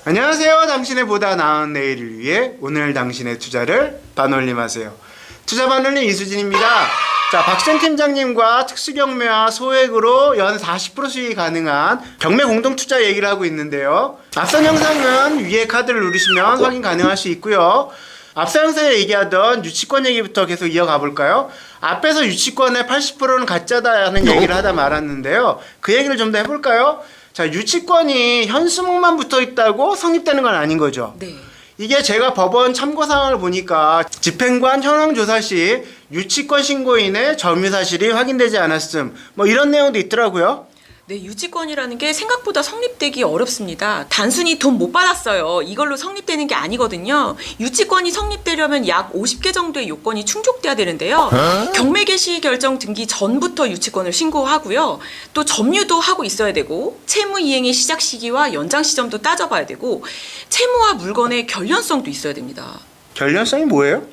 안녕하세요. 당신의 보다 나은 내일을 위해 오늘 당신의 투자를 반올림하세요. 투자 반올림 이수진입니다. 자, 박sen 팀장님과 특수경매와 소액으로 연 40% 수익이 가능한 경매 공동투자 얘기를 하고 있는데요. 앞선 영상은 위에 카드를 누르시면 확인 가능할 수 있고요. 앞서 영상에 얘기하던 유치권 얘기부터 계속 이어가 볼까요? 앞에서 유치권의 80%는 가짜다라는 얘기를 하다 말았는데요. 그 얘기를 좀 더 해볼까요? 자, 유치권이 현수막만 붙어 있다고 성립되는 건 아닌 거죠. 네. 이게 제가 법원 참고사항을 보니까 집행관 현황조사 시 유치권 신고인의 점유 사실이 확인되지 않았음, 뭐 이런 내용도 있더라고요. 네, 유치권이라는 게 생각보다 성립되기 어렵습니다. 단순히 돈 못 받았어요. 이걸로 성립되는 게 아니거든요. 유치권이 성립되려면 약 50개 정도의 요건이 충족돼야 되는데요. 경매 개시 결정 등기 전부터 유치권을 신고하고요. 또 점유도 하고 있어야 되고, 채무 이행의 시작 시기와 연장 시점도 따져봐야 되고, 채무와 물건의 결련성도 있어야 됩니다. 결련성이 뭐예요?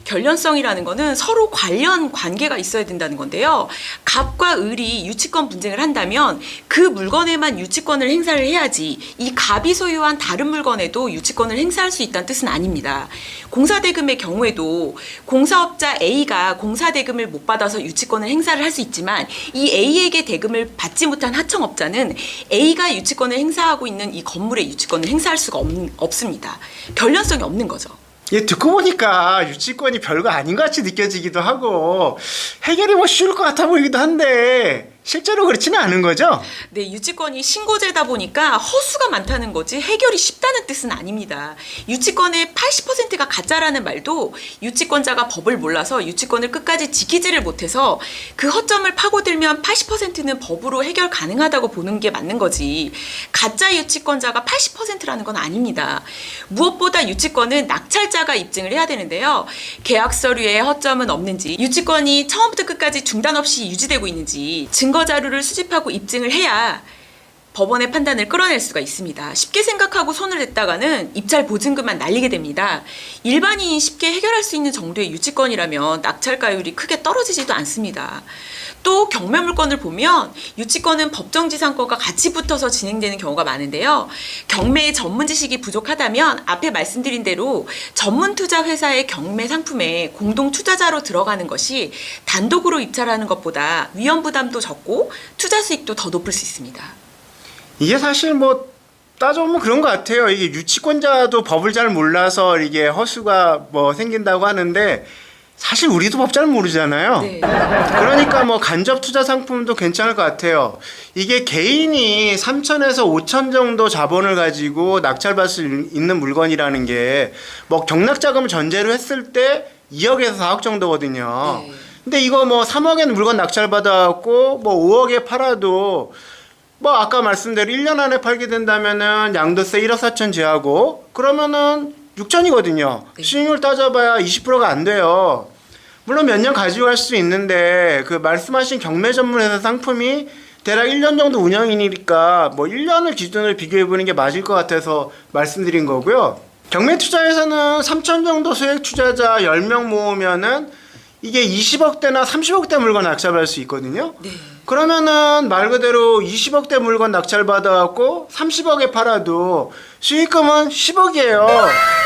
결련성이라는 거는 서로 관련 관계가 있어야 된다는 건데요. 갑과 을이 유치권 분쟁을 한다면 그 물건에만 유치권을 행사를 해야지 이 갑이 소유한 다른 물건에도 유치권을 행사할 수 있다는 뜻은 아닙니다. 공사대금의 경우에도 공사업자 A가 공사대금을 못 받아서 유치권을 행사를 할 수 있지만 이 A에게 대금을 받지 못한 하청업자는 A가 유치권을 행사하고 있는 이 건물의 유치권을 행사할 수가 없습니다. 결련성이 없는 거죠. 예, 듣고 보니까 유치권이 별거 아닌 것 같이 느껴지기도 하고 해결이 뭐 쉬울 것 같아 보이기도 한데 실제로 그렇지는 않은 거죠? 네, 유치권이 신고제다 보니까 허수가 많다는 거지 해결이 쉽다는 뜻은 아닙니다. 유치권의 80%가 가짜라는 말도 유치권자가 법을 몰라서 유치권을 끝까지 지키지를 못해서 그 허점을 파고들면 80%는 법으로 해결 가능하다고 보는 게 맞는 거지. 가짜 유치권자가 80%라는 건 아닙니다. 무엇보다 유치권은 낙찰자가 입증을 해야 되는데요. 계약 서류에 허점은 없는지, 유치권이 처음부터 끝까지 중단 없이 유지되고 있는지 증거 자료를 수집하고 입증을 해야 법원의 판단을 끌어낼 수가 있습니다. 쉽게 생각하고 손을 댔다가는 입찰 보증금만 날리게 됩니다. 일반인이 쉽게 해결할 수 있는 정도의 유치권이라면 낙찰가율이 크게 떨어지지도 않습니다. 또 경매 물건을 보면 유치권은 법정지상권과 같이 붙어서 진행되는 경우가 많은데요. 경매의 전문 지식이 부족하다면 앞에 말씀드린 대로 전문 투자 회사의 경매 상품에 공동 투자자로 들어가는 것이 단독으로 입찰하는 것보다 위험 부담도 적고 투자 수익도 더 높을 수 있습니다. 이게 사실 뭐 따져보면 그런 것 같아요. 이게 유치권자도 법을 잘 몰라서 이게 허수가 뭐 생긴다고 하는데 사실 우리도 법 잘 모르잖아요. 네. 그러니까 뭐 간접 투자 상품도 괜찮을 것 같아요. 이게 개인이 3천에서 5천 정도 자본을 가지고 낙찰받을 수 있는 물건이라는 게 뭐 경락 자금을 전제로 했을 때 2억에서 4억 정도거든요. 네. 근데 이거 뭐 3억에 물건 낙찰받아갖고 뭐 5억에 팔아도 뭐 아까 말씀대로 1년 안에 팔게 된다면은 양도세 1억 4천 제하고 그러면은 6천이거든요. 네. 수익률 따져봐야 20%가 안 돼요. 물론 몇 년 가지고 갈 수 있는데 그 말씀하신 경매 전문회사 상품이 대략 1년 정도 운영이니까 뭐 1년을 기준으로 비교해보는 게 맞을 것 같아서 말씀드린 거고요. 경매 투자에서는 3천 정도 소액 투자자 10명 모으면은 이게 20억대나 30억대 물건 낙찰받을 수 있거든요. 네. 그러면은 말 그대로 20억대 물건 낙찰받아갖고 30억에 팔아도 수익금은 10억이에요.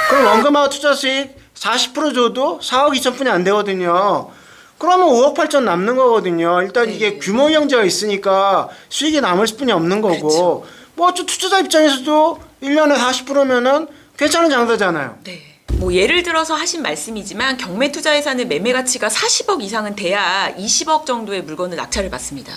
그럼 원금하고 투자 수익 40% 줘도 4억 2천뿐이 안 되거든요. 그러면 5억 8천 남는 거거든요. 일단 네. 이게 규모 형제가 있으니까 수익이 남을 뿐이 없는 거고. 그렇죠. 뭐 투자자 입장에서도 1년에 40%면은 괜찮은 장사잖아요. 네. 뭐 예를 들어서 하신 말씀이지만 경매 투자회사는 매매 가치가 40억 이상은 돼야 20억 정도의 물건을 낙찰을 받습니다.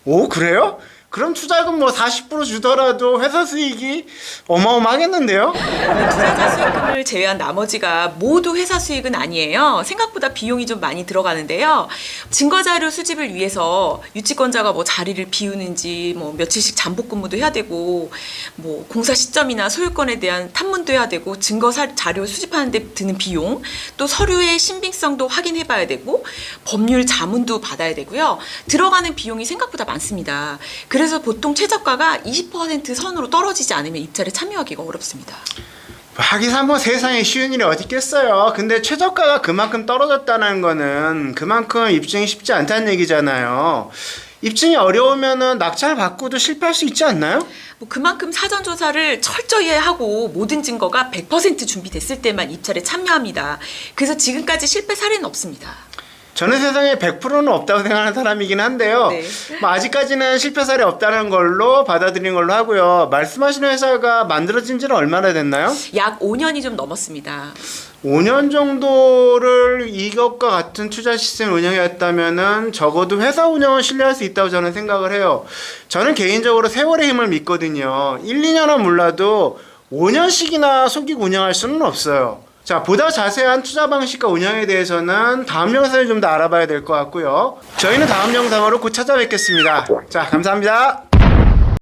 오, 그래요? 그럼 투자금 뭐 40% 주더라도 회사 수익이 어마어마하겠는데요? 투자자 수익금을 제외한 나머지가 모두 회사 수익은 아니에요. 생각보다 비용이 좀 많이 들어가는데요. 증거자료 수집을 위해서 유치권자가 뭐 자리를 비우는지 뭐 며칠씩 잠복 근무도 해야 되고 뭐 공사 시점이나 소유권에 대한 탐문도 해야 되고 증거 자료 수집하는 데 드는 비용, 또 서류의 신빙성도 확인해 봐야 되고 법률 자문도 받아야 되고요. 들어가는 비용이 생각보다 많습니다. 그래서 보통 최저가가 20% 선으로 떨어지지 않으면 입찰에 참여하기가 어렵습니다. 하기사 뭐 세상에 쉬운 일이 어디 있겠어요. 근데 최저가가 그만큼 떨어졌다는 거는 그만큼 입증이 쉽지 않다는 얘기잖아요. 입증이 어려우면은 낙찰 받고도 실패할 수 있지 않나요? 뭐 그만큼 사전 조사를 철저히 하고 모든 증거가 100% 준비됐을 때만 입찰에 참여합니다. 그래서 지금까지 실패 사례는 없습니다. 저는 세상에 100%는 없다고 생각하는 사람이긴 한데요. 네. 뭐 아직까지는 실패 사례 없다는 걸로 받아들인 걸로 하고요. 말씀하시는 회사가 만들어진 지는 얼마나 됐나요? 약 5년이 좀 넘었습니다. 5년 정도를 이것과 같은 투자 시스템을 운영했다면은 적어도 회사 운영은 신뢰할 수 있다고 저는 생각을 해요. 저는 개인적으로 세월의 힘을 믿거든요. 1, 2년은 몰라도 5년씩이나 속이고 운영할 수는 없어요. 자, 보다 자세한 투자 방식과 운영에 대해서는 다음 영상을 좀 더 알아봐야 될 것 같고요. 저희는 다음 영상으로 곧 찾아뵙겠습니다. 자, 감사합니다.